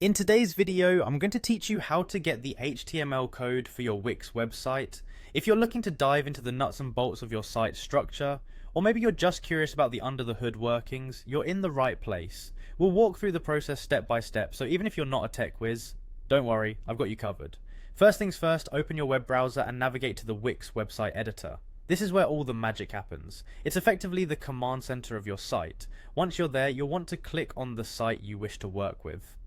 In today's video, I'm going to teach you how to get the HTML code for your Wix website. If you're looking to dive into the nuts and bolts of your site structure, or maybe you're just curious about the under the hood workings, you're in the right place. We'll walk through the process step by step, so even if you're not a tech whiz, don't worry, I've got you covered. First things first, open your web browser and navigate to the Wix website editor. This is where all the magic happens. It's effectively the command center of your site. Once you're there, you'll want to click on the site you wish to work with.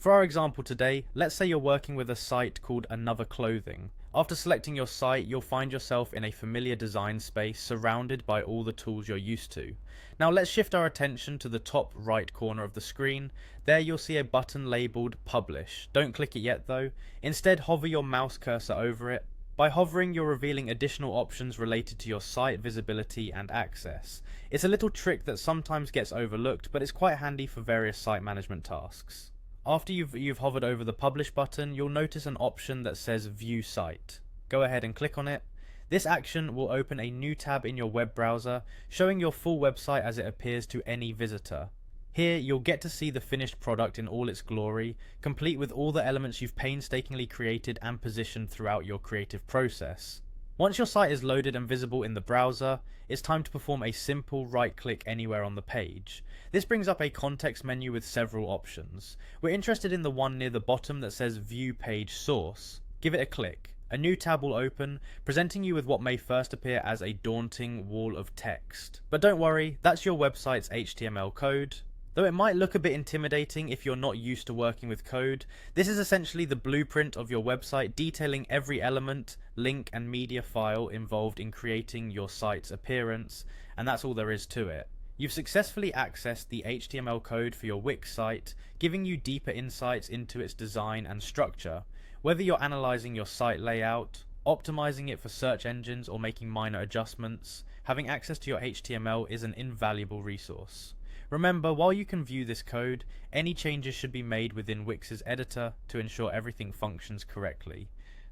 For our example today, let's say you're working with a site called Another Clothing. After selecting your site, you'll find yourself in a familiar design space surrounded by all the tools you're used to. Now let's shift our attention to the top right corner of the screen. There you'll see a button labeled Publish. Don't click it yet though. Instead, hover your mouse cursor over it. By hovering, you're revealing additional options related to your site visibility and access. It's a little trick that sometimes gets overlooked, but it's quite handy for various site management tasks. After you've hovered over the Publish button, you'll notice an option that says View Site. Go ahead and click on it. This action will open a new tab in your web browser, showing your full website as it appears to any visitor. Here, you'll get to see the finished product in all its glory, complete with all the elements you've painstakingly created and positioned throughout your creative process. Once your site is loaded and visible in the browser, it's time to perform a simple right-click anywhere on the page. This brings up a context menu with several options. We're interested in the one near the bottom that says View Page Source. Give it a click. A new tab will open, presenting you with what may first appear as a daunting wall of text. But don't worry, that's your website's HTML code. Though it might look a bit intimidating if you're not used to working with code, this is essentially the blueprint of your website detailing every element, link and media file involved in creating your site's appearance, and that's all there is to it. You've successfully accessed the HTML code for your Wix site, giving you deeper insights into its design and structure. Whether you're analyzing your site layout, optimizing it for search engines, or making minor adjustments, having access to your HTML is an invaluable resource. Remember, while you can view this code, any changes should be made within Wix's editor to ensure everything functions correctly.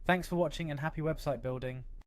Thanks for watching and happy website building!